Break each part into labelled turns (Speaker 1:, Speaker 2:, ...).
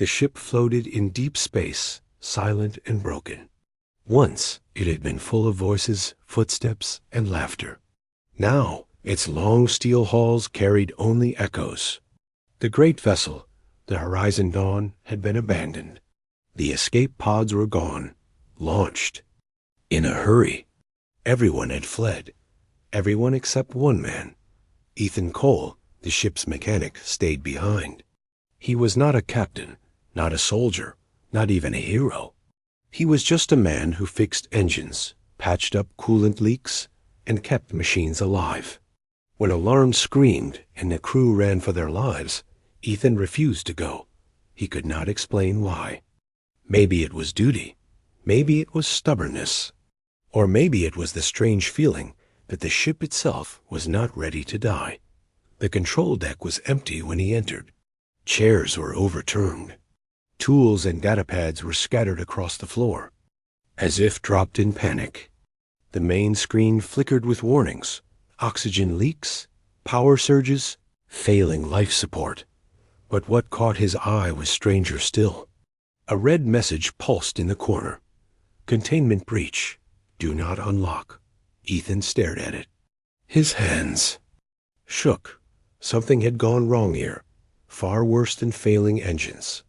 Speaker 1: The ship floated in deep space, silent and broken. Once it had been full of voices, footsteps, and laughter. Now its long steel halls carried only echoes. The great vessel, the Horizon Dawn, had been abandoned. The escape pods were gone, launched. In a hurry. Everyone had fled. Everyone except one man. Ethan Cole, the ship's mechanic, stayed behind. He was not a captain, not a soldier, not even a hero. He was just a man who fixed engines, patched up coolant leaks, and kept machines alive. When alarms screamed and the crew ran for their lives, Ethan refused to go. He could not explain why. Maybe it was duty. Maybe it was stubbornness. Or maybe it was the strange feeling that the ship itself was not ready to die. The control deck was empty when he entered. Chairs were overturned. Tools and datapads were scattered across the floor, as if dropped in panic. The main screen flickered with warnings, oxygen leaks, power surges, failing life support. But what caught his eye was stranger still. A red message pulsed in the corner. Containment breach. Do not unlock. Ethan stared at it. His hands shook. Something had gone wrong here, far worse than failing engines.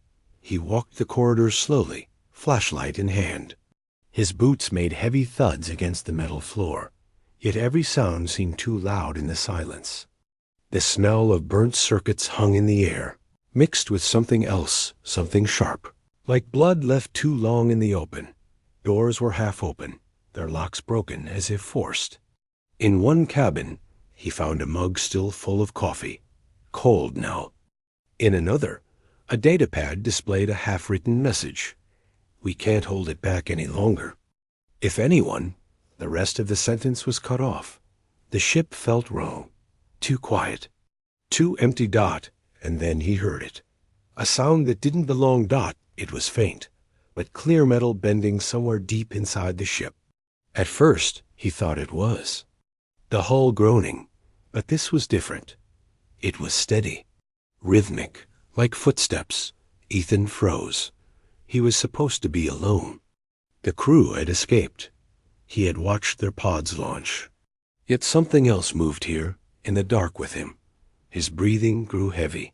Speaker 1: He walked the corridors slowly, flashlight in hand. His boots made heavy thuds against the metal floor, yet every sound seemed too loud in the silence. The smell of burnt circuits hung in the air, mixed with something else, something sharp, like blood left too long in the open. Doors were half open, their locks broken as if forced. In one cabin, he found a mug still full of coffee, cold now. In another, a datapad displayed a half-written message. We can't hold it back any longer. If anyone, the rest of the sentence was cut off. The ship felt wrong. Too quiet. Too empty. And then he heard it. A sound that didn't belong. It was faint, but clear metal bending somewhere deep inside the ship. At first, he thought it was the hull groaning, but this was different. It was steady, rhythmic, like footsteps. Ethan froze. He was supposed to be alone. The crew had escaped. He had watched their pods launch. Yet something else moved here, in the dark with him. His breathing grew heavy.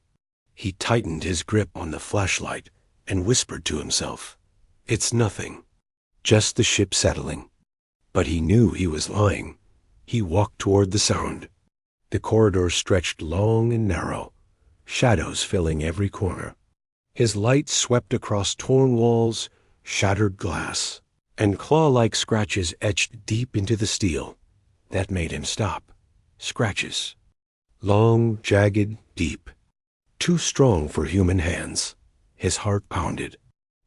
Speaker 1: He tightened his grip on the flashlight and whispered to himself, "It's nothing. Just the ship settling." But he knew he was lying. He walked toward the sound. The corridor stretched long and narrow, shadows filling every corner. His light swept across torn walls, shattered glass, and claw-like scratches etched deep into the steel. That made him stop. Scratches. Long, jagged, deep. Too strong for human hands. His heart pounded.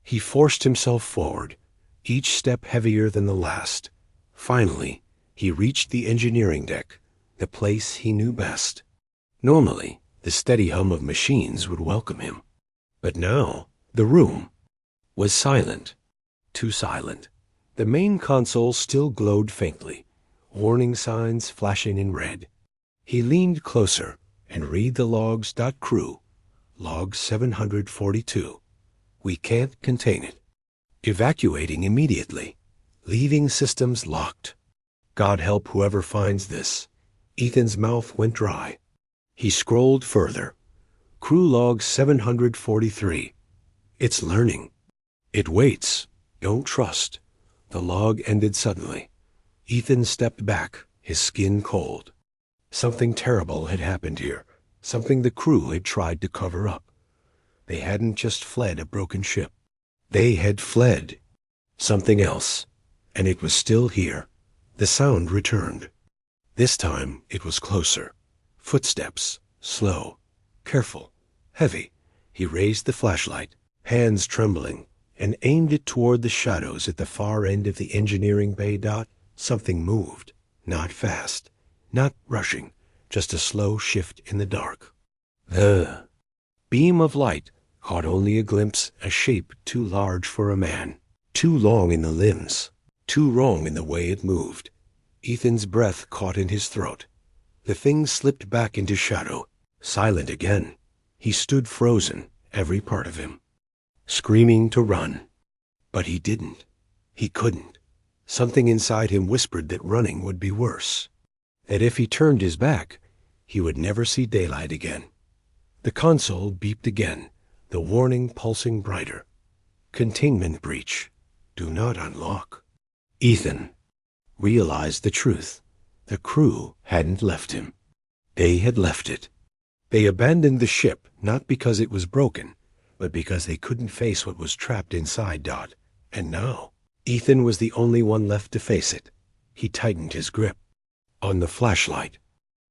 Speaker 1: He forced himself forward, each step heavier than the last. Finally, he reached the engineering deck, the place he knew best. Normally, the steady hum of machines would welcome him. But now, the room was silent. Too silent. The main console still glowed faintly, warning signs flashing in red. He leaned closer and read the logs. Crew, log 742. We can't contain it. Evacuating immediately. Leaving systems locked. God help whoever finds this. Ethan's mouth went dry. He scrolled further. Crew log 743. It's learning. It waits. Don't trust. The log ended suddenly. Ethan stepped back, his skin cold. Something terrible had happened here. Something the crew had tried to cover up. They hadn't just fled a broken ship. They had fled something else. And it was still here. The sound returned. This time it was closer. Footsteps, slow, careful, heavy. He raised the flashlight, hands trembling, and aimed it toward the shadows at the far end of the engineering bay. Something moved, not fast, not rushing, just a slow shift in the dark. The beam of light caught only a glimpse, a shape too large for a man, too long in the limbs, too wrong in the way it moved. Ethan's breath caught in his throat. The thing slipped back into shadow, silent again. He stood frozen, every part of him. screaming to run. But he didn't. He couldn't. Something inside him whispered that running would be worse, that if he turned his back, he would never see daylight again. The console beeped again, the warning pulsing brighter. Containment breach. Do not unlock. Ethan realized the truth. The crew hadn't left him. They had left it. They abandoned the ship not because it was broken, but because they couldn't face what was trapped inside. And now, Ethan was the only one left to face it. He tightened his grip on the flashlight.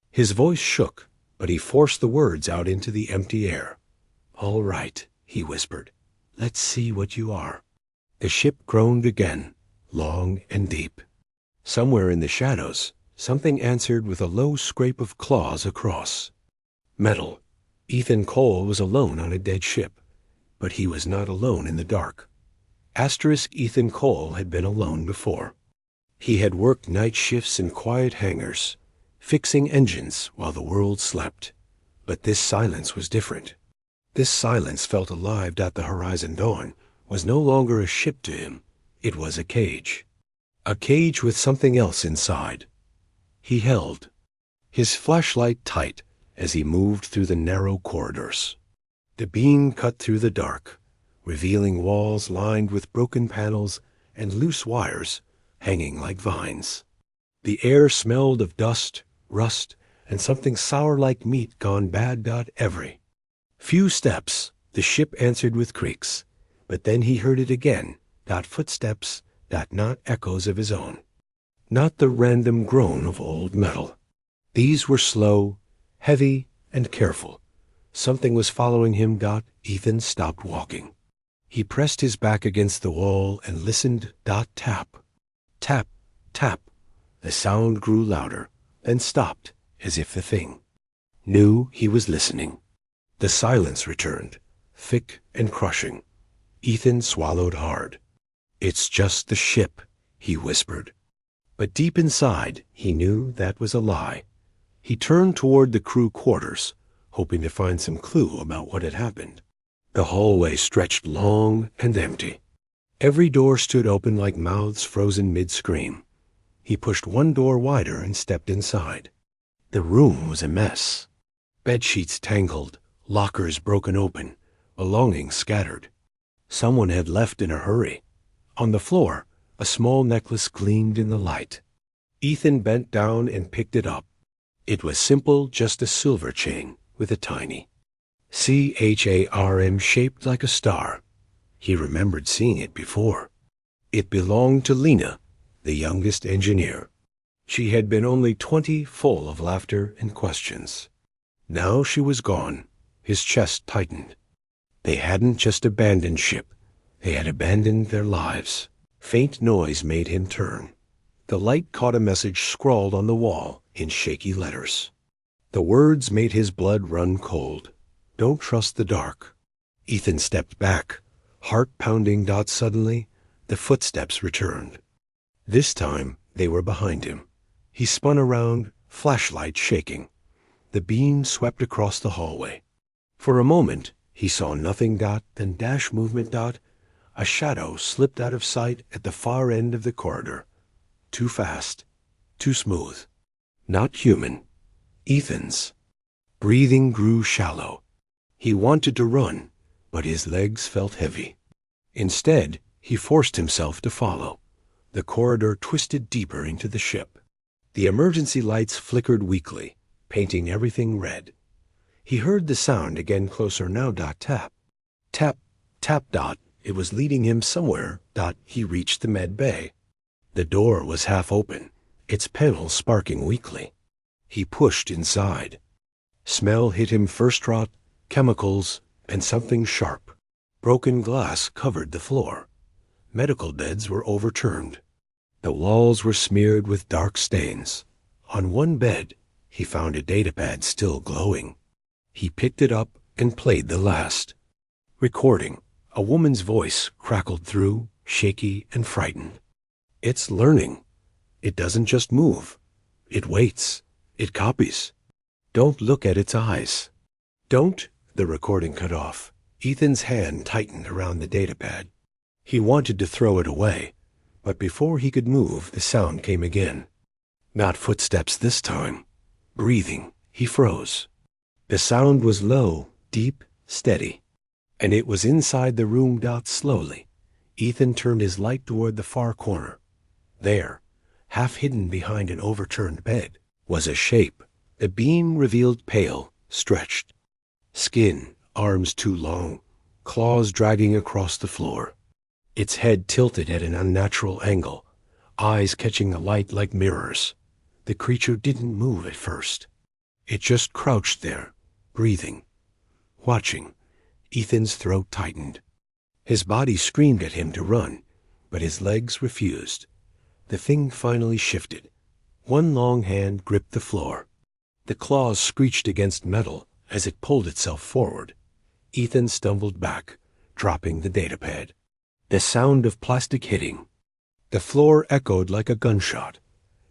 Speaker 1: His voice shook, but he forced the words out into the empty air. "All right," he whispered. "Let's see what you are." The ship groaned again, long and deep. Somewhere in the shadows, something answered with a low scrape of claws across. Metal. Ethan Cole was alone on a dead ship, but he was not alone in the dark. Asterisk Ethan Cole had been alone before. He had worked night shifts in quiet hangars, fixing engines while the world slept. But this silence was different. This silence felt alive. The Horizon Dawn was no longer a ship to him. It was a cage. A cage with something else inside. He held his flashlight tight as he moved through the narrow corridors. The beam cut through the dark, revealing walls lined with broken panels and loose wires hanging like vines. The air smelled of dust, rust, and something sour like meat gone bad. Every few steps, the ship answered with creaks, but then he heard it again. Footsteps, not echoes of his own. Not the random groan of old metal. These were slow, heavy, and careful. Something was following him. Ethan stopped walking. He pressed his back against the wall and listened. Tap. Tap, tap. The sound grew louder, then stopped, as if the thing knew he was listening. The silence returned, thick and crushing. Ethan swallowed hard. "It's just the ship," he whispered. But deep inside, he knew that was a lie. He turned toward the crew quarters, hoping to find some clue about what had happened. The hallway stretched long and empty. Every door stood open like mouths frozen mid-scream. He pushed one door wider and stepped inside. The room was a mess. Bedsheets tangled, lockers broken open, belongings scattered. Someone had left in a hurry. On the floor, a small necklace gleamed in the light. Ethan bent down and picked it up. It was simple, just a silver chain with a tiny CHARM shaped like a star. He remembered seeing it before. It belonged to Lena, the youngest engineer. She had been only 20, full of laughter and questions. Now she was gone. His chest tightened. They hadn't just abandoned ship. They had abandoned their lives. Faint noise made him turn. The light caught a message scrawled on the wall in shaky letters. The words made his blood run cold. "Don't trust the dark." Ethan stepped back, heart pounding. Suddenly, the footsteps returned. This time, they were behind him. He spun around, flashlight shaking. The beam swept across the hallway. For a moment, he saw nothing. Then dash movement. A shadow slipped out of sight at the far end of the corridor. Too fast, too smooth. Not human. Ethan's. Breathing grew shallow. He wanted to run, but his legs felt heavy. Instead, he forced himself to follow. The corridor twisted deeper into the ship. The emergency lights flickered weakly, painting everything red. He heard the sound again, closer now. Tap. Tap, tap. It was leading him somewhere. He reached the med bay. The door was half open, its panels sparking weakly. He pushed inside. Smell hit him first. Chemicals and something sharp. Broken glass covered the floor. Medical beds were overturned. The walls were smeared with dark stains. On one bed, he found a datapad still glowing. He picked it up and played the last. Recording. A woman's voice crackled through, shaky and frightened. "It's learning. It doesn't just move. It waits. It copies. Don't look at its eyes." "Don't," the recording cut off. Ethan's hand tightened around the datapad. He wanted to throw it away, but before he could move, the sound came again. Not footsteps this time. Breathing. He froze. The sound was low, deep, steady. And it was inside the room. Slowly, Ethan turned his light toward the far corner. There, half hidden behind an overturned bed, was a shape. The beam revealed pale, stretched. Skin, arms too long, claws dragging across the floor. Its head tilted at an unnatural angle, eyes catching the light like mirrors. The creature didn't move at first. It just crouched there, breathing, watching. Ethan's throat tightened. His body screamed at him to run, but his legs refused. The thing finally shifted. One long hand gripped the floor. The claws screeched against metal as it pulled itself forward. Ethan stumbled back, dropping the datapad. The sound of plastic hitting. The floor echoed like a gunshot.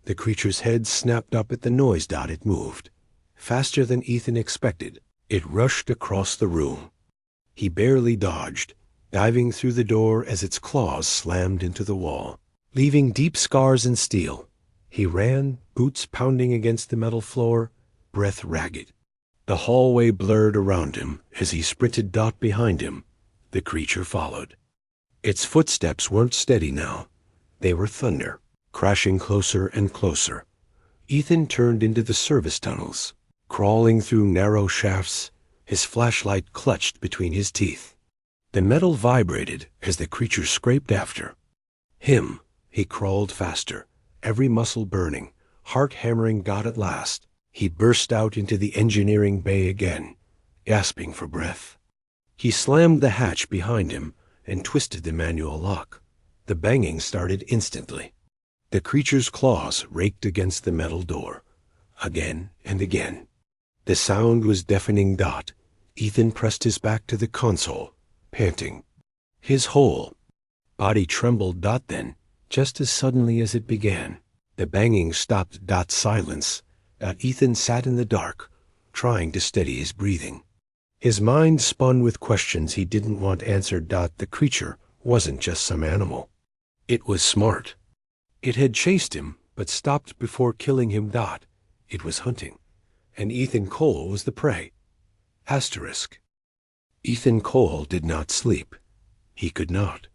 Speaker 1: The creature's head snapped up at the noise. It moved. Faster than Ethan expected, it rushed across the room. He barely dodged, diving through the door as its claws slammed into the wall, leaving deep scars and steel. He ran, boots pounding against the metal floor, breath ragged. The hallway blurred around him as he sprinted. Behind him, the creature followed. Its footsteps weren't steady now. They were thunder, crashing closer and closer. Ethan turned into the service tunnels, crawling through narrow shafts, his flashlight clutched between his teeth. The metal vibrated as the creature scraped after him. He crawled faster, every muscle burning, heart hammering. At last, he burst out into the engineering bay again, gasping for breath. He slammed the hatch behind him and twisted the manual lock. The banging started instantly. The creature's claws raked against the metal door, again and again. The sound was deafening. Ethan pressed his back to the console, panting. His whole body trembled. Then, just as suddenly as it began, the banging stopped. Silence. Ethan sat in the dark, trying to steady his breathing. His mind spun with questions he didn't want answered. The creature wasn't just some animal. It was smart. It had chased him, but stopped before killing him. It was hunting, and Ethan Cole was the prey. Asterisk. Ethan Cole did not sleep. He could not.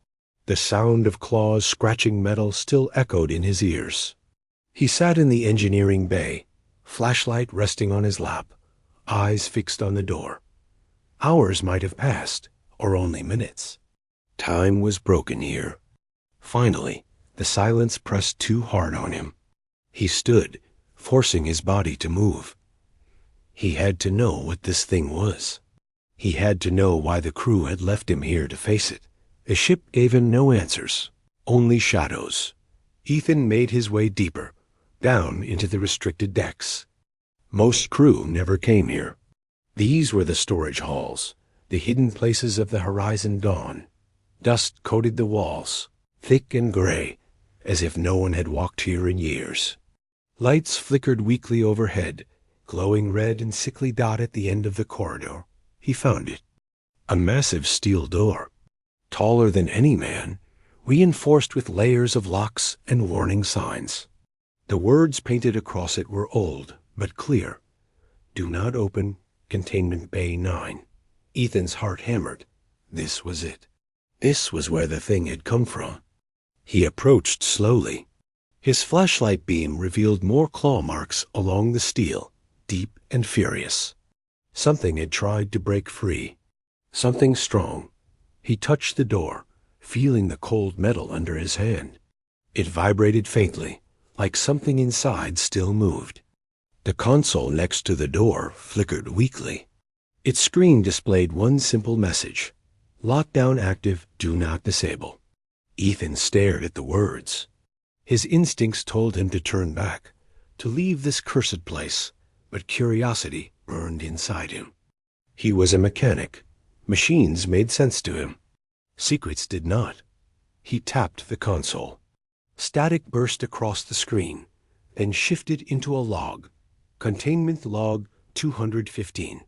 Speaker 1: The sound of claws scratching metal still echoed in his ears. He sat in the engineering bay, flashlight resting on his lap, eyes fixed on the door. Hours might have passed, or only minutes. Time was broken here. Finally, the silence pressed too hard on him. He stood, forcing his body to move. He had to know what this thing was. He had to know why the crew had left him here to face it. The ship gave him no answers, only shadows. Ethan made his way deeper, down into the restricted decks. Most crew never came here. These were the storage halls, the hidden places of the Horizon Dawn. Dust coated the walls, thick and gray, as if no one had walked here in years. Lights flickered weakly overhead, glowing red and sickly. At the end of the corridor, he found it. A massive steel door, taller than any man, reinforced with layers of locks and warning signs. The words painted across it were old, but clear. Do not open, Containment Bay 9. Ethan's heart hammered. This was it. This was where the thing had come from. He approached slowly. His flashlight beam revealed more claw marks along the steel, deep and furious. Something had tried to break free. Something strong. He touched the door, feeling the cold metal under his hand. It vibrated faintly, like something inside still moved. The console next to the door flickered weakly. Its screen displayed one simple message: lockdown active, do not disable. Ethan stared at the words. His instincts told him to turn back, to leave this cursed place, but curiosity burned inside him. He was a mechanic. Machines made sense to him. Secrets did not. He tapped the console. Static burst across the screen, then shifted into a log. Containment log 215.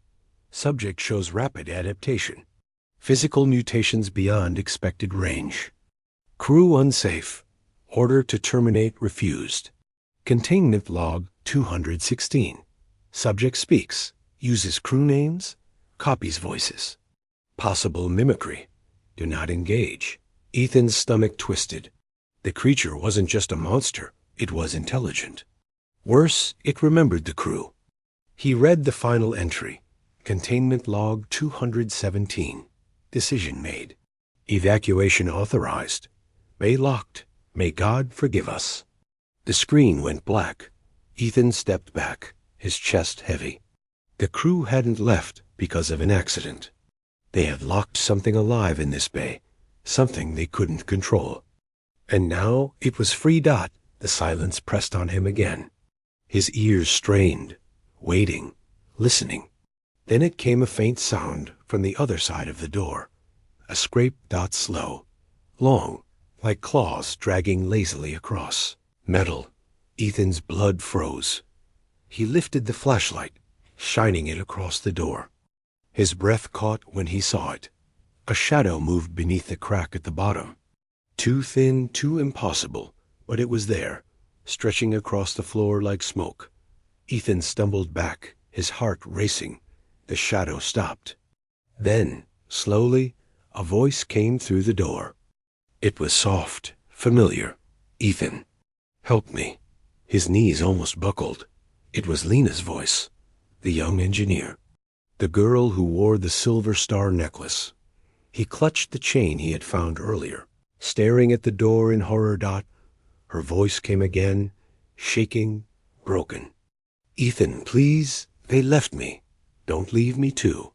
Speaker 1: Subject shows rapid adaptation. Physical mutations beyond expected range. Crew unsafe. Order to terminate refused. Containment log 216. Subject speaks, uses crew names, copies voices. Possible mimicry. Do not engage. Ethan's stomach twisted. The creature wasn't just a monster, it was intelligent. Worse, it remembered the crew. He read the final entry. Containment log 217. Decision made. Evacuation authorized. Bay locked. May God forgive us. The screen went black. Ethan stepped back, his chest heavy. The crew hadn't left because of an accident. They had locked something alive in this bay, something they couldn't control. And now it was free. The silence pressed on him again. His ears strained, waiting, listening. Then it came a faint sound from the other side of the door. A scrape. Slow, long, like claws dragging lazily across. Metal. Ethan's blood froze. He lifted the flashlight, shining it across the door. His breath caught when he saw it. A shadow moved beneath the crack at the bottom. Too thin, too impossible, but it was there, stretching across the floor like smoke. Ethan stumbled back, his heart racing. The shadow stopped. Then, slowly, a voice came through the door. It was soft, familiar. Ethan, help me. His knees almost buckled. It was Lena's voice, the young engineer, the girl who wore the silver star necklace. He clutched the chain he had found earlier, staring at the door in horror. Her voice came again, shaking, broken. Ethan, please, they left me. Don't leave me too.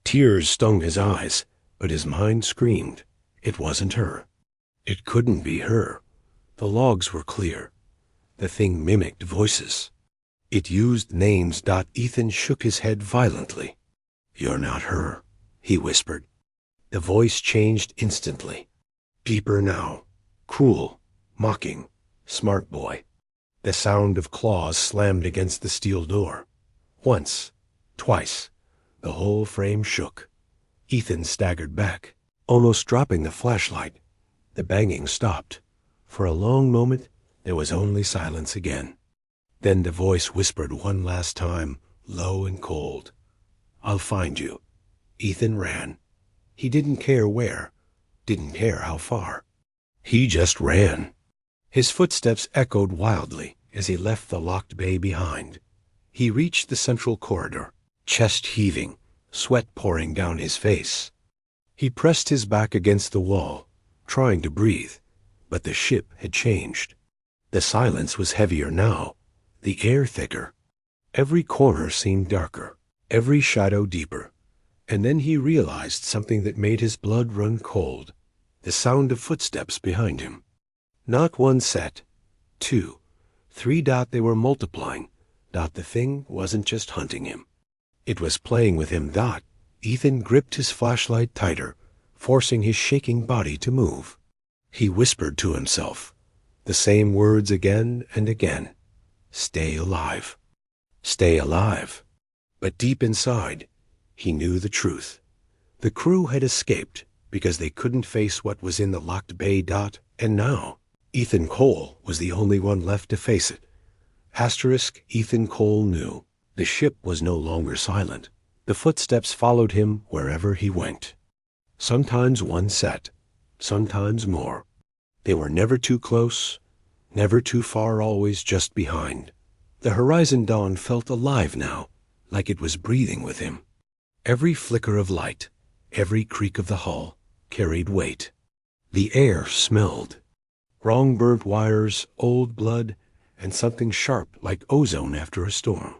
Speaker 1: Tears stung his eyes, but his mind screamed. It wasn't her. It couldn't be her. The logs were clear. The thing mimicked voices. It used names. Ethan shook his head violently. You're not her, he whispered. The voice changed instantly. Deeper now. Cruel, mocking, smart boy. The sound of claws slammed against the steel door. Once, twice, the whole frame shook. Ethan staggered back, almost dropping the flashlight. The banging stopped. For a long moment, there was only silence again. Then the voice whispered one last time, low and cold. I'll find you. Ethan ran. He didn't care where, didn't care how far. He just ran. His footsteps echoed wildly as he left the locked bay behind. He reached the central corridor, chest heaving, sweat pouring down his face. He pressed his back against the wall, trying to breathe, but the ship had changed. The silence was heavier now, the air thicker. Every corner seemed darker, every shadow deeper. And then he realized something that made his blood run cold. The sound of footsteps behind him. Not one set, two, three. They were multiplying. The thing wasn't just hunting him. It was playing with him. Ethan gripped his flashlight tighter, forcing his shaking body to move. He whispered to himself, the same words again and again. Stay alive. Stay alive. But deep inside, he knew the truth. The crew had escaped because they couldn't face what was in the locked bay. And now, Ethan Cole was the only one left to face it. Ethan Cole knew. The ship was no longer silent. The footsteps followed him wherever he went. Sometimes one set, sometimes more. They were never too close, never too far, always just behind. The horizon dawn felt alive now, like it was breathing with him. Every flicker of light, every creak of the hull, carried weight. The air smelled. Wrong burnt wires, old blood, and something sharp like ozone after a storm.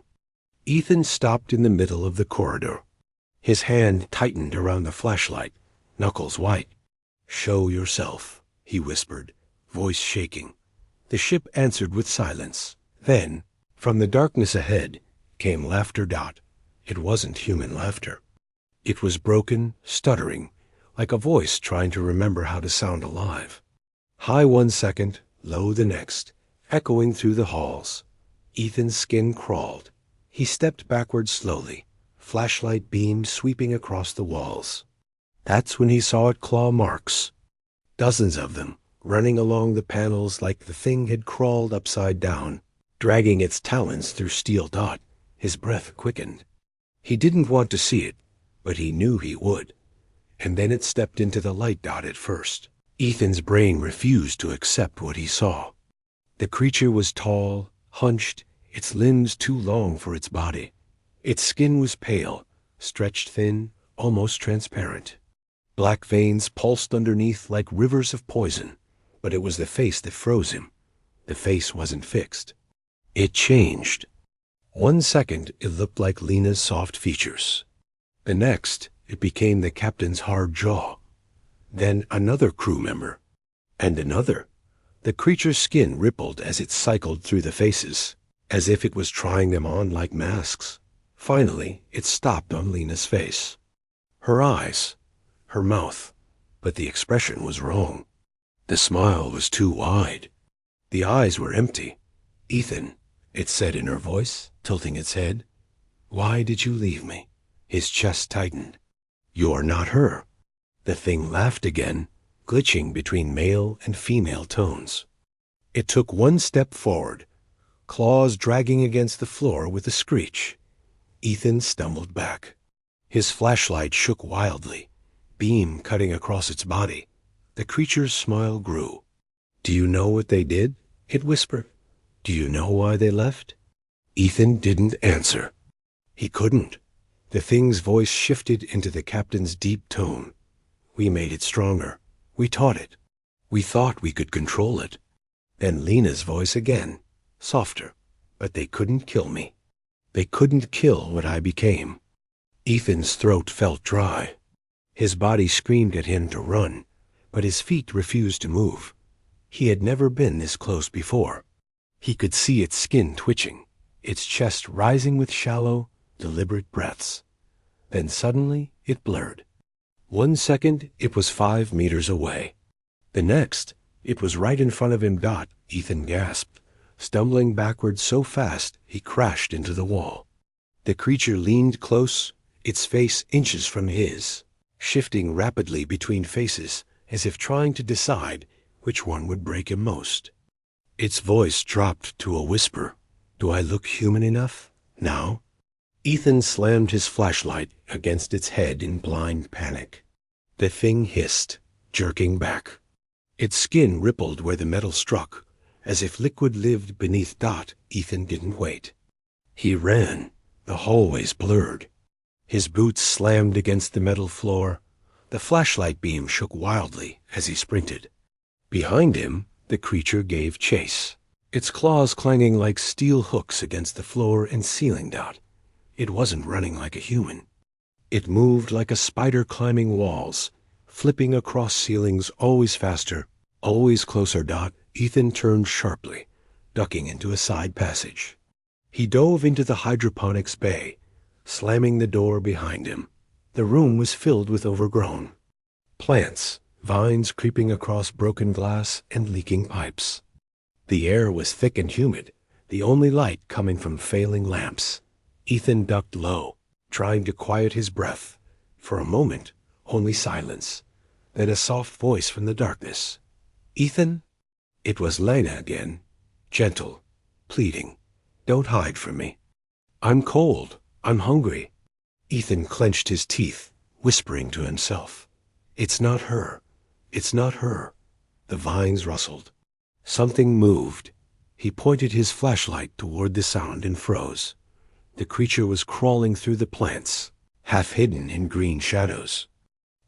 Speaker 1: Ethan stopped in the middle of the corridor. His hand tightened around the flashlight, knuckles white. Show yourself, he whispered, voice shaking. The ship answered with silence. Then, from the darkness ahead, came laughter. It wasn't human laughter. It was broken, stuttering, like a voice trying to remember how to sound alive. High one second, low the next, echoing through the halls. Ethan's skin crawled. He stepped backward slowly, flashlight beam sweeping across the walls. That's when he saw it claw marks. Dozens of them, running along the panels like the thing had crawled upside down, dragging its talons through steel dot. His breath quickened. He didn't want to see it, but he knew he would. And then it stepped into the light dot at first. Ethan's brain refused to accept what he saw. The creature was tall, hunched, its limbs too long for its body. Its skin was pale, stretched thin, almost transparent. Black veins pulsed underneath like rivers of poison, but it was the face that froze him. The face wasn't fixed. It changed. 1 second, it looked like Lena's soft features. The next, it became the captain's hard jaw. Then another crew member. And another. The creature's skin rippled as it cycled through the faces, as if it was trying them on like masks. Finally, it stopped on Lena's face. Her eyes, her mouth, but the expression was wrong. The smile was too wide. The eyes were empty. "Ethan," it said in her voice, tilting its head, "why did you leave me?" His chest tightened. "You're not her." The thing laughed again, glitching between male and female tones. It took 1 step forward, claws dragging against the floor with a screech. Ethan stumbled back. His flashlight shook wildly, beam cutting across its body. The creature's smile grew. "Do you know what they did?" it whispered. "Do you know why they left?" Ethan didn't answer. He couldn't. The thing's voice shifted into the captain's deep tone. "We made it stronger. We taught it. We thought we could control it." Then Lena's voice again, softer. "But they couldn't kill me. They couldn't kill what I became." Ethan's throat felt dry. His body screamed at him to run, but his feet refused to move. He had never been this close before. He could see its skin twitching, its chest rising with shallow, deliberate breaths. Then suddenly it blurred. 1 second, it was 5 meters away. The next, it was right in front of him. Ethan gasped, stumbling backwards so fast he crashed into the wall. The creature leaned close, its face inches from his, shifting rapidly between faces as if trying to decide which one would break him most. Its voice dropped to a whisper. "Do I look human enough now?" Ethan slammed his flashlight against its head in blind panic. The thing hissed, jerking back. Its skin rippled where the metal struck, as if liquid lived beneath. Ethan didn't wait. He ran, the hallways blurred. His boots slammed against the metal floor. The flashlight beam shook wildly as he sprinted. Behind him, the creature gave chase, its claws clanging like steel hooks against the floor and ceiling. It wasn't running like a human. It moved like a spider climbing walls, flipping across ceilings always faster, always closer. Ethan turned sharply, ducking into a side passage. He dove into the hydroponics bay, slamming the door behind him. The room was filled with overgrown plants, vines creeping across broken glass and leaking pipes. The air was thick and humid, the only light coming from failing lamps. Ethan ducked low, trying to quiet his breath. For a moment, only silence, then a soft voice from the darkness. "Ethan?" It was Lena again, gentle, pleading. "Don't hide from me. I'm cold. I'm hungry." Ethan clenched his teeth, whispering to himself. "It's not her. It's not her." The vines rustled. Something moved. He pointed his flashlight toward the sound and froze. The creature was crawling through the plants, half hidden in green shadows.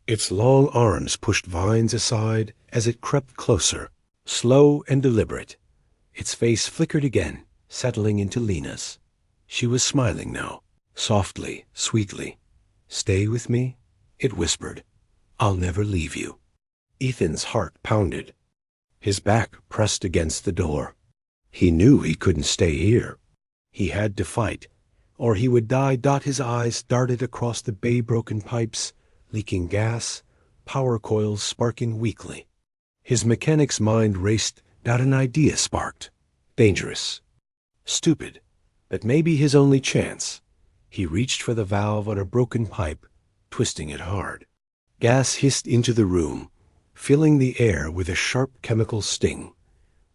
Speaker 1: Its long arms pushed vines aside as it crept closer, slow and deliberate. Its face flickered again, settling into Lena's. She was smiling now, softly, sweetly. "Stay with me," it whispered. "I'll never leave you." Ethan's heart pounded. His back pressed against the door. He knew he couldn't stay here. He had to fight, or he would die. His eyes darted across the bay-broken pipes, leaking gas, power coils sparking weakly. His mechanic's mind raced. An idea sparked. Dangerous. Stupid, but maybe his only chance. He reached for the valve on a broken pipe, twisting it hard. Gas hissed into the room, filling the air with a sharp chemical sting.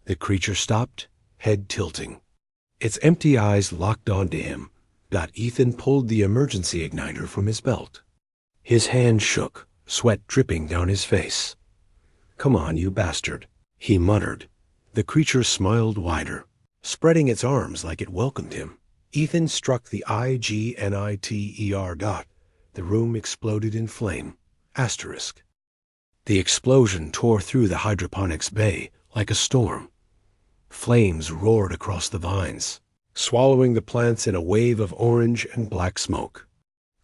Speaker 1: The creature stopped, head tilting. Its empty eyes locked onto him. Ethan pulled the emergency igniter from his belt. His hand shook, sweat dripping down his face. "Come on, you bastard," he muttered. The creature smiled wider, spreading its arms like it welcomed him. Ethan struck the IGNITER dot. The room exploded in flame. Asterisk. The explosion tore through the hydroponics bay like a storm. Flames roared across the vines, swallowing the plants in a wave of orange and black smoke.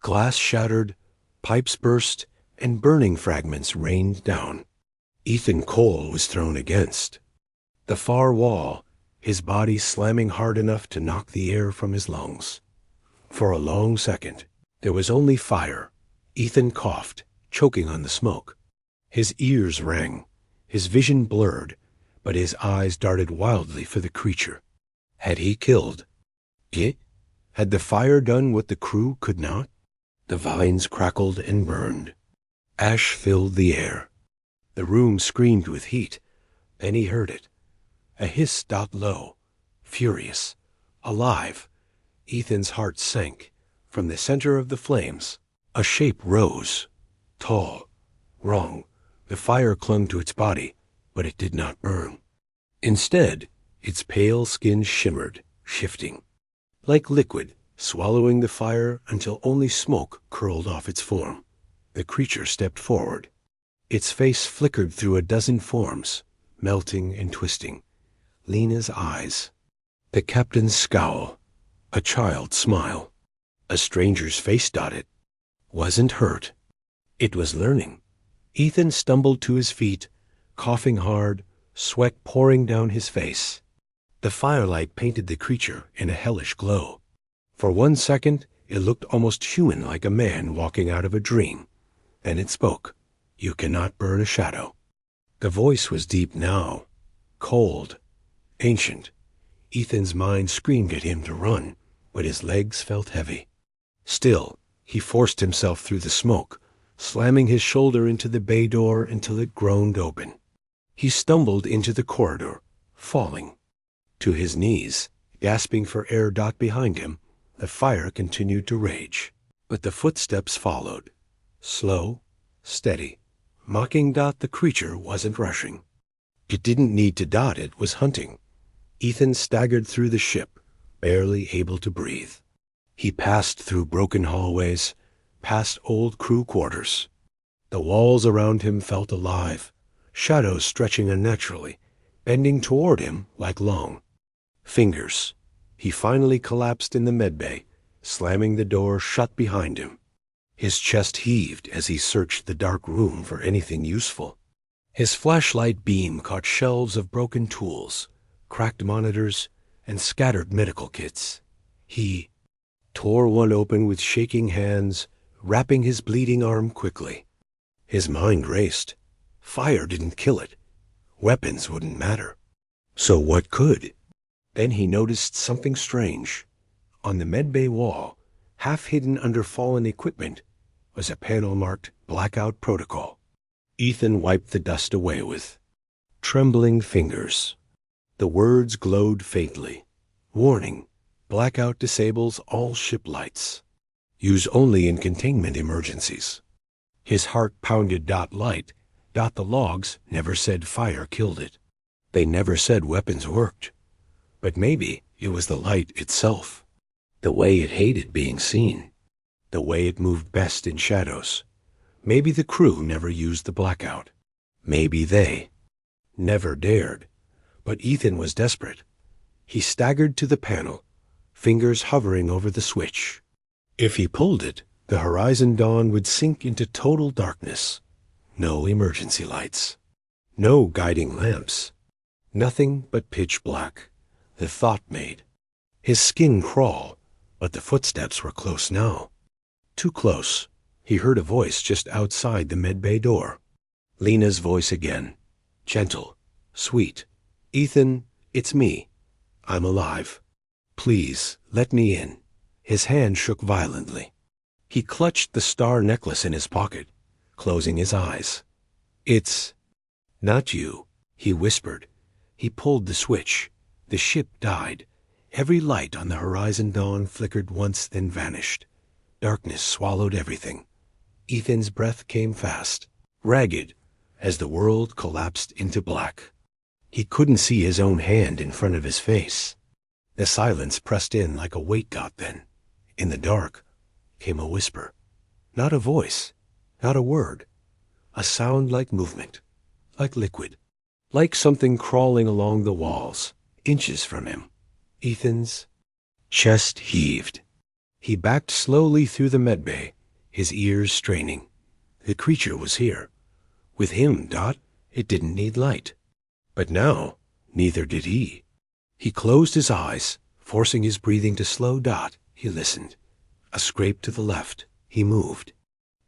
Speaker 1: Glass shattered, pipes burst, and burning fragments rained down. Ethan Cole was thrown against the far wall, his body slamming hard enough to knock the air from his lungs. For a long second, there was only fire. Ethan coughed, choking on the smoke. His ears rang, his vision blurred, but his eyes darted wildly for the creature. Had he killed it? Had the fire done what the crew could not? The vines crackled and burned. Ash filled the air. The room screamed with heat. Then he heard it. A hiss low, furious, alive. Ethan's heart sank. From the center of the flames, a shape rose. Tall, wrong. The fire clung to its body, but it did not burn. Instead, its pale skin shimmered, shifting. Like liquid, swallowing the fire until only smoke curled off its form. The creature stepped forward. Its face flickered through a dozen forms, melting and twisting. Lena's eyes. The captain's scowl. A child's smile. A stranger's face dotted. Wasn't hurt. It was learning. Ethan stumbled to his feet, coughing hard, sweat pouring down his face. The firelight painted the creature in a hellish glow. For 1 second, it looked almost human, like a man walking out of a dream. Then it spoke. "You cannot burn a shadow." The voice was deep now, cold, ancient. Ethan's mind screamed at him to run, but his legs felt heavy. Still, he forced himself through the smoke, slamming his shoulder into the bay door until it groaned open. He stumbled into the corridor, falling. To his knees, gasping for air behind him, the fire continued to rage. But the footsteps followed. Slow, steady. Mocking the creature wasn't rushing. It didn't need to it was hunting. Ethan staggered through the ship, barely able to breathe. He passed through broken hallways, past old crew quarters. The walls around him felt alive, shadows stretching unnaturally, bending toward him like long fingers. He finally collapsed in the medbay, slamming the door shut behind him. His chest heaved as he searched the dark room for anything useful. His flashlight beam caught shelves of broken tools, cracked monitors, and scattered medical kits. He tore one open with shaking hands, wrapping his bleeding arm quickly. His mind raced. Fire didn't kill it. Weapons wouldn't matter. So what could? Then he noticed something strange. On the medbay wall, half hidden under fallen equipment, was a panel marked Blackout Protocol. Ethan wiped the dust away with trembling fingers. The words glowed faintly. Warning: blackout disables all ship lights. Use only in containment emergencies. His heart pounded. Light. The logs never said fire killed it. They never said weapons worked. But maybe it was the light itself. The way it hated being seen. The way it moved best in shadows. Maybe the crew never used the blackout. Maybe they never dared. But Ethan was desperate. He staggered to the panel, fingers hovering over the switch. If he pulled it, the horizon dawn would sink into total darkness. No emergency lights. No guiding lamps. Nothing but pitch black. The thought made his skin crawl, but the footsteps were close now. Too close. He heard a voice just outside the medbay door. Lena's voice again. Gentle. Sweet. "Ethan, it's me. I'm alive. Please, let me in." His hand shook violently. He clutched the star necklace in his pocket. closing his eyes. "It's not you," he whispered. He pulled the switch. The ship died. Every light on the horizon dawn flickered once, then vanished. Darkness swallowed everything. Ethan's breath came fast, ragged, as the world collapsed into black. He couldn't see his own hand in front of his face. The silence pressed in like a weight dot then. In the dark came a whisper. Not a voice, not a word. A sound like movement, like liquid, like something crawling along the walls, inches from him. Ethan's chest heaved. He backed slowly through the medbay, his ears straining. The creature was here. With him, Dot, it didn't need light. But now, neither did he. He closed his eyes, forcing his breathing to slow. Dot, he listened. A scrape to the left. He moved.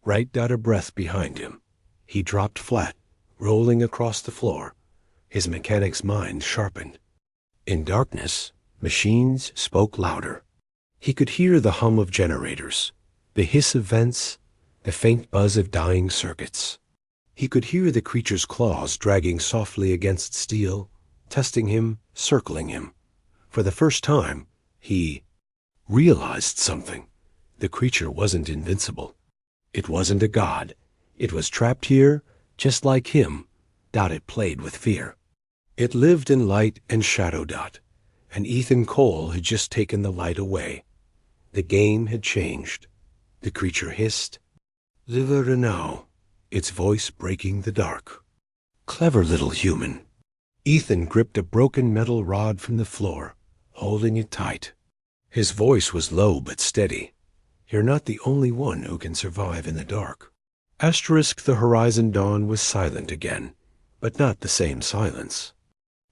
Speaker 1: Right dot a breath behind him. He dropped flat, rolling across the floor. His mechanic's mind sharpened. In darkness, machines spoke louder. He could hear the hum of generators, the hiss of vents, the faint buzz of dying circuits. He could hear the creature's claws dragging softly against steel, testing him, circling him. For the first time, he realized something. The creature wasn't invincible. It wasn't a god. It was trapped here, just like him. Dot, it played with fear. It lived in light and shadow. Dot, and Ethan Cole had just taken the light away. The game had changed. The creature hissed, "Live now," its voice breaking the dark. Clever little human. Ethan gripped a broken metal rod from the floor, holding it tight. His voice was low but steady. "You're not the only one who can survive in the dark." The horizon dawn was silent again, but not the same silence.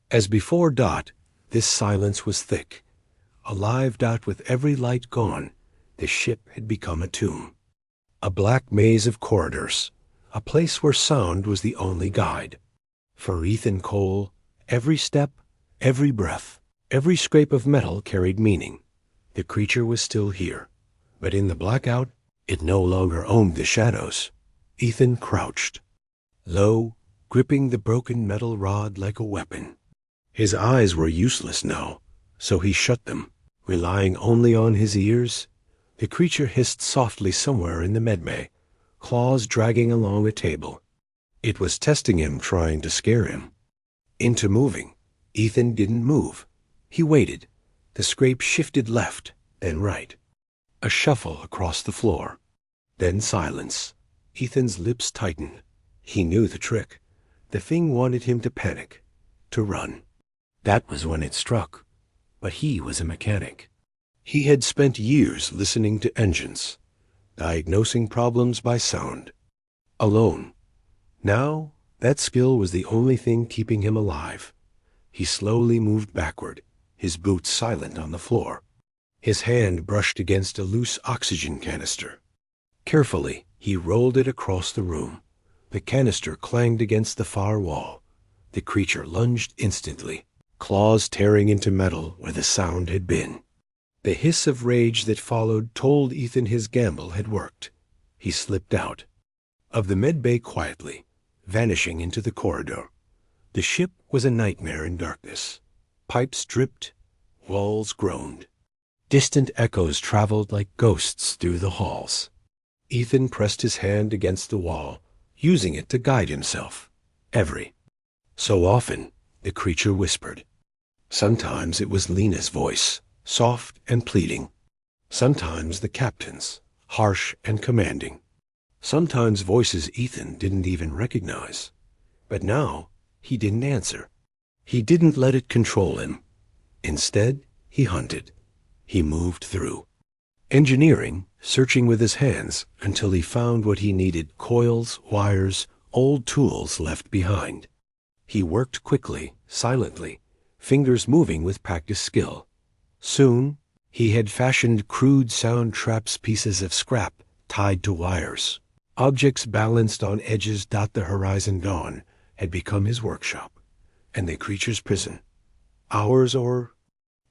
Speaker 1: As before. Dot, this silence was thick. Alive. Dot, with every light gone, the ship had become a tomb. A black maze of corridors, a place where sound was the only guide. For Ethan Cole, every step, every breath, every scrape of metal carried meaning. The creature was still here, but in the blackout, it no longer owned the shadows. Ethan crouched, low, gripping the broken metal rod like a weapon. His eyes were useless now, so he shut them, relying only on his ears. The creature hissed softly somewhere in the medbay, claws dragging along a table. It was testing him, trying to scare him into moving. Ethan didn't move. He waited. The scrape shifted left, then right. A shuffle across the floor. Then silence. Ethan's lips tightened. He knew the trick. The thing wanted him to panic, to run. That was when it struck. But he was a mechanic. He had spent years listening to engines, diagnosing problems by sound, alone. Now, that skill was the only thing keeping him alive. He slowly moved backward, his boots silent on the floor. His hand brushed against a loose oxygen canister. Carefully, he rolled it across the room. The canister clanged against the far wall. The creature lunged instantly, claws tearing into metal where the sound had been. The hiss of rage that followed told Ethan his gamble had worked. He slipped out of the medbay quietly, vanishing into the corridor. The ship was a nightmare in darkness. Pipes dripped, walls groaned. Distant echoes traveled like ghosts through the halls. Ethan pressed his hand against the wall, using it to guide himself. Every so often, the creature whispered. Sometimes it was Lena's voice, soft and pleading. Sometimes the captain's, harsh and commanding. Sometimes voices Ethan didn't even recognize. But now, he didn't answer. He didn't let it control him. Instead, he hunted. He moved through engineering, searching with his hands until he found what he needed: coils, wires, old tools left behind. He worked quickly, silently, fingers moving with practiced skill. Soon, he had fashioned crude sound traps, pieces of scrap tied to wires. Objects balanced on edges. The horizon dawn had become his workshop, and the creature's prison. Hours or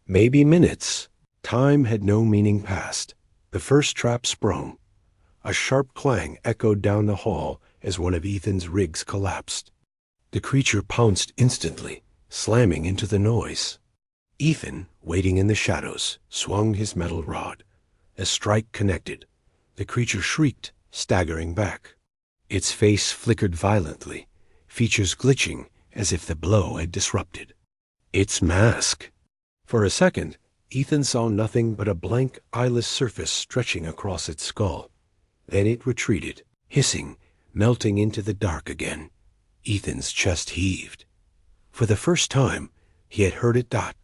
Speaker 1: maybe minutes. Time had no meaning past. The first trap sprung. A sharp clang echoed down the hall as one of Ethan's rigs collapsed. The creature pounced instantly, slamming into the noise. Ethan, waiting in the shadows, swung his metal rod. As strike connected, the creature shrieked, staggering back. Its face flickered violently, features glitching as if the blow had disrupted its mask. For a second, Ethan saw nothing but a blank, eyeless surface stretching across its skull. Then it retreated, hissing, melting into the dark again. Ethan's chest heaved. For the first time, he had heard it dot,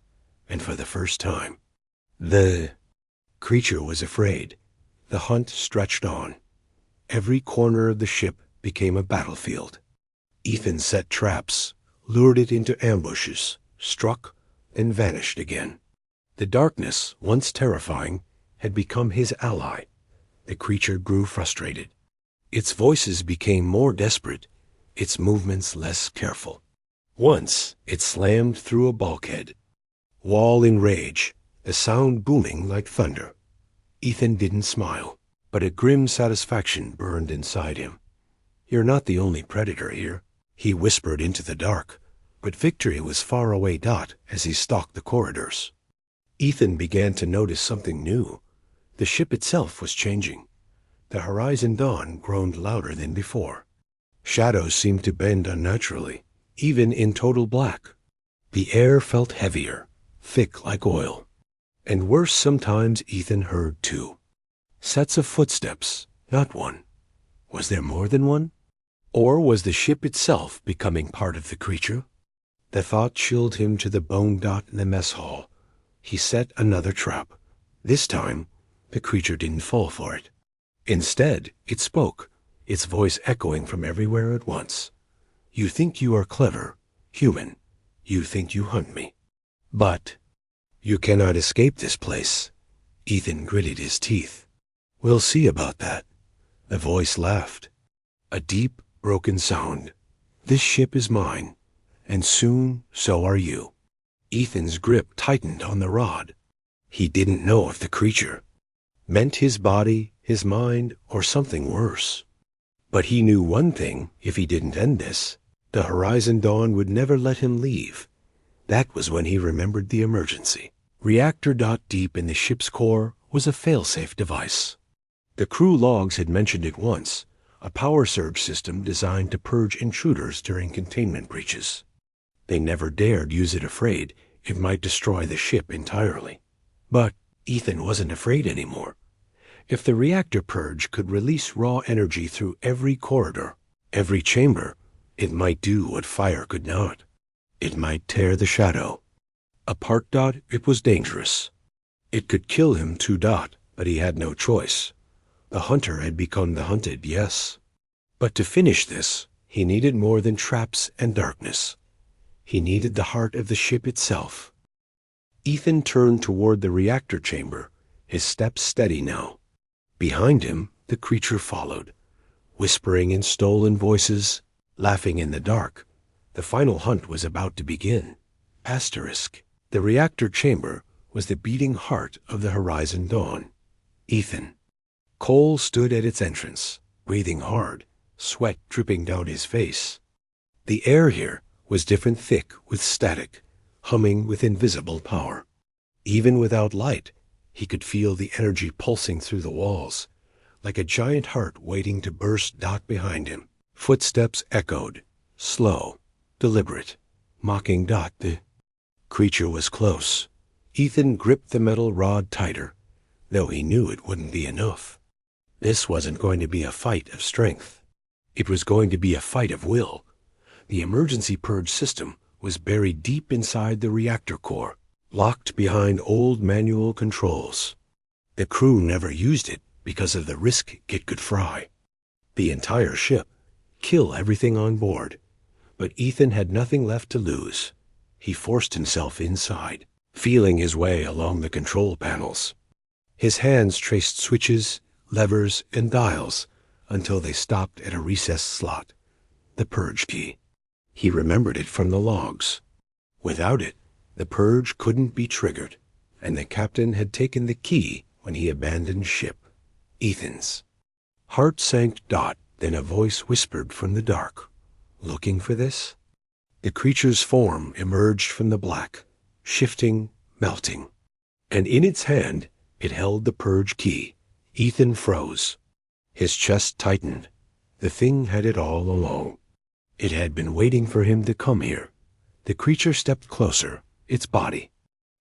Speaker 1: and for the first time. The creature was afraid. The hunt stretched on. Every corner of the ship became a battlefield. Ethan set traps, lured it into ambushes, struck, and vanished again. The darkness, once terrifying, had become his ally. The creature grew frustrated. Its voices became more desperate, its movements less careful. Once it slammed through a bulkhead. Wall in rage, the sound booming like thunder. Ethan didn't smile, but a grim satisfaction burned inside him. "You're not the only predator here," he whispered into the dark, but victory was far away dot as he stalked the corridors. Ethan began to notice something new. The ship itself was changing. The horizon dawn groaned louder than before. Shadows seemed to bend unnaturally, even in total black. The air felt heavier, thick like oil. And worse sometimes Ethan heard too. Sets of footsteps, not one. Was there more than one? Or was the ship itself becoming part of the creature? The thought chilled him to the bone dot in the mess hall. He set another trap. This time, the creature didn't fall for it. Instead, it spoke, its voice echoing from everywhere at once. "You think you are clever, human. You think you hunt me. But you cannot escape this place." Ethan gritted his teeth. "We'll see about that." The voice laughed. A deep, broken sound. "This ship is mine, and soon so are you." Ethan's grip tightened on the rod. He didn't know if the creature meant his body, his mind, or something worse. But he knew one thing: if he didn't end this, the horizon dawn would never let him leave. That was when he remembered the emergency. Reactor dot deep in the ship's core was a failsafe device. The crew logs had mentioned it once, a power surge system designed to purge intruders during containment breaches. They never dared use it, afraid it might destroy the ship entirely. But Ethan wasn't afraid anymore. If the reactor purge could release raw energy through every corridor, every chamber, it might do what fire could not. It might tear the shadow apart. Dot, it was dangerous. It could kill him too. Dot, but he had no choice. The hunter had become the hunted, yes. But to finish this, he needed more than traps and darkness. He needed the heart of the ship itself. Ethan turned toward the reactor chamber, his steps steady now. Behind him, the creature followed, whispering in stolen voices, laughing in the dark. The final hunt was about to begin. Asterisk. The reactor chamber was the beating heart of the horizon dawn. Ethan. Cole stood at its entrance, breathing hard, sweat dripping down his face. The air here was different, thick with static, humming with invisible power. Even without light, he could feel the energy pulsing through the walls, like a giant heart waiting to burst. Dot behind him. Footsteps echoed, slow, deliberate, mocking. Dot. The creature was close. Ethan gripped the metal rod tighter, though he knew it wouldn't be enough. This wasn't going to be a fight of strength. It was going to be a fight of will. The emergency purge system was buried deep inside the reactor core, locked behind old manual controls. The crew never used it because of the risk it could fry the entire ship, kill everything on board. But Ethan had nothing left to lose. He forced himself inside, feeling his way along the control panels. His hands traced switches, levers, and dials until they stopped at a recessed slot. The purge key. He remembered it from the logs. Without it, the purge couldn't be triggered, and the captain had taken the key when he abandoned ship. Ethan's heart sank. Dot Then a voice whispered from the dark, "Looking for this?" The creature's form emerged from the black, shifting, melting. And in its hand, it held the purge key. Ethan froze. His chest tightened. The thing had it all along. It had been waiting for him to come here. The creature stepped closer, its body,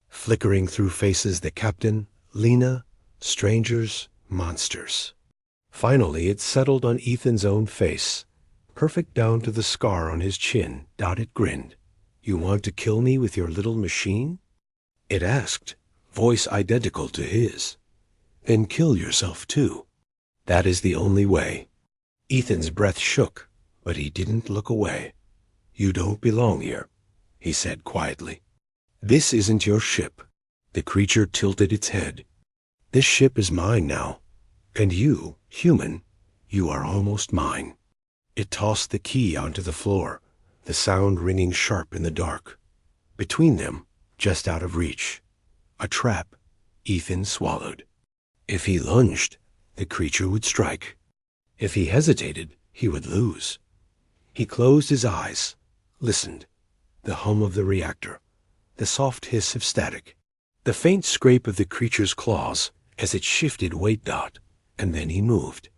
Speaker 1: flickering through faces: the captain, Lena, strangers, monsters. Finally, it settled on Ethan's own face, perfect down to the scar on his chin. It grinned. "You want to kill me with your little machine?" it asked, voice identical to his. "Then kill yourself too. That is the only way." Ethan's breath shook, but he didn't look away. "You don't belong here," he said quietly. "This isn't your ship." The creature tilted its head. "This ship is mine now. And you, human, you are almost mine." It tossed the key onto the floor, the sound ringing sharp in the dark. Between them, just out of reach, a trap. Ethan swallowed. If he lunged, the creature would strike. If he hesitated, he would lose. He closed his eyes, listened. The hum of the reactor, the soft hiss of static, the faint scrape of the creature's claws as it shifted weight. And then he moved.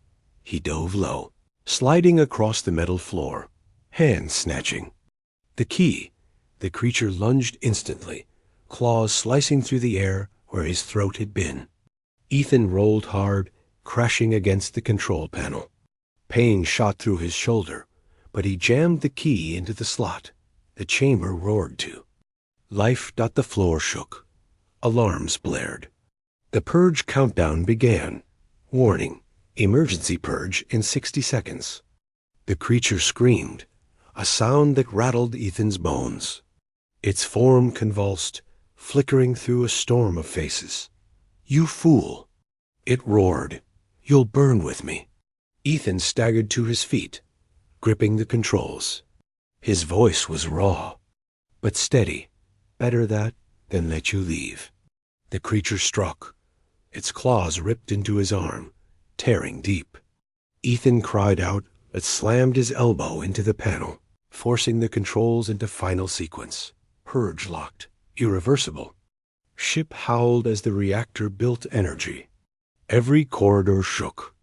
Speaker 1: He dove low, sliding across the metal floor, hands snatching. The key. The creature lunged instantly, claws slicing through the air where his throat had been. Ethan rolled hard, crashing against the control panel. Pain shot through his shoulder, but he jammed the key into the slot. The chamber roared to life. The floor shook. Alarms blared. The purge countdown began. Warning: emergency purge in 60 seconds. The creature screamed, a sound that rattled Ethan's bones. Its form convulsed, flickering through a storm of faces. "You fool!" it roared. "You'll burn with me." Ethan staggered to his feet, gripping the controls. His voice was raw, but steady. "Better that than let you leave." The creature struck. Its claws ripped into his arm, tearing deep. Ethan cried out, but slammed his elbow into the panel, forcing the controls into final sequence. Purge locked. Irreversible. Ship howled as the reactor built energy. Every corridor shook.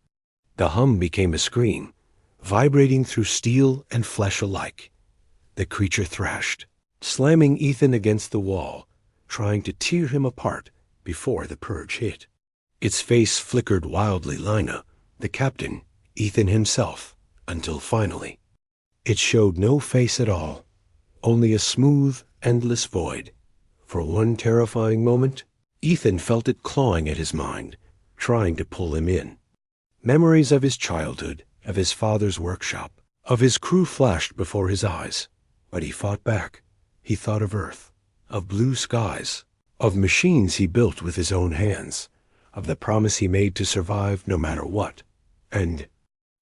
Speaker 1: The hum became a scream, vibrating through steel and flesh alike. The creature thrashed, slamming Ethan against the wall, trying to tear him apart before the purge hit. Its face flickered wildly: Lina, the captain, Ethan himself, until finally it showed no face at all, only a smooth, endless void. For one terrifying moment, Ethan felt it clawing at his mind, trying to pull him in. Memories of his childhood, of his father's workshop, of his crew flashed before his eyes, but he fought back. He thought of Earth, of blue skies, of machines he built with his own hands, of the promise he made to survive no matter what. And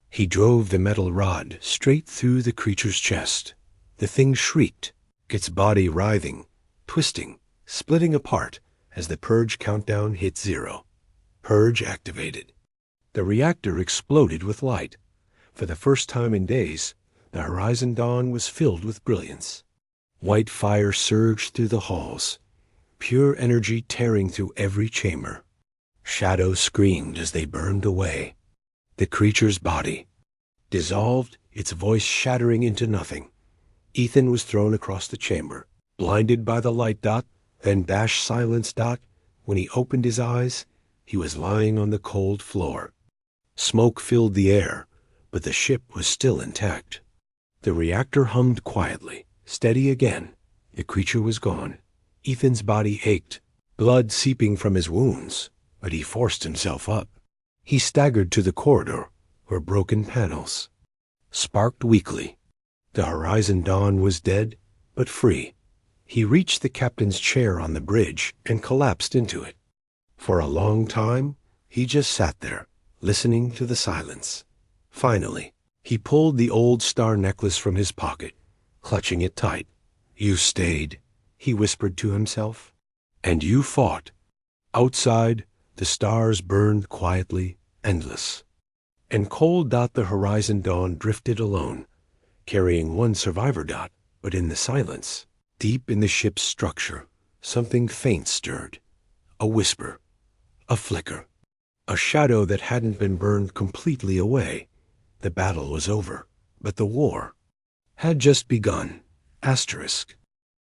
Speaker 1: he drove the metal rod straight through the creature's chest. The thing shrieked, its body writhing, twisting, splitting apart as the purge countdown hit 0. Purge activated. The reactor exploded with light. For the first time in days, the horizon dawn was filled with brilliance. White fire surged through the halls, pure energy tearing through every chamber. Shadows screamed as they burned away. The creature's body dissolved, its voice shattering into nothing. Ethan was thrown across the chamber, blinded by the light. Then dash silence. When he opened his eyes, he was lying on the cold floor. Smoke filled the air, but the ship was still intact. The reactor hummed quietly, steady again. The creature was gone. Ethan's body ached, blood seeping from his wounds, but he forced himself up. He staggered to the corridor, where broken panels sparked weakly. The horizon dawn was dead, but free. He reached the captain's chair on the bridge and collapsed into it. For a long time, he just sat there, listening to the silence. Finally, he pulled the old star necklace from his pocket, clutching it tight. "You stayed," he whispered to himself. "And you fought." Outside, the stars burned quietly, endless. and cold dot the horizon dawn drifted alone, carrying one survivor dot. But in the silence, deep in the ship's structure, something faint stirred. A whisper, a flicker, a shadow that hadn't been burned completely away. The battle was over, but the war had just begun. Asterisk.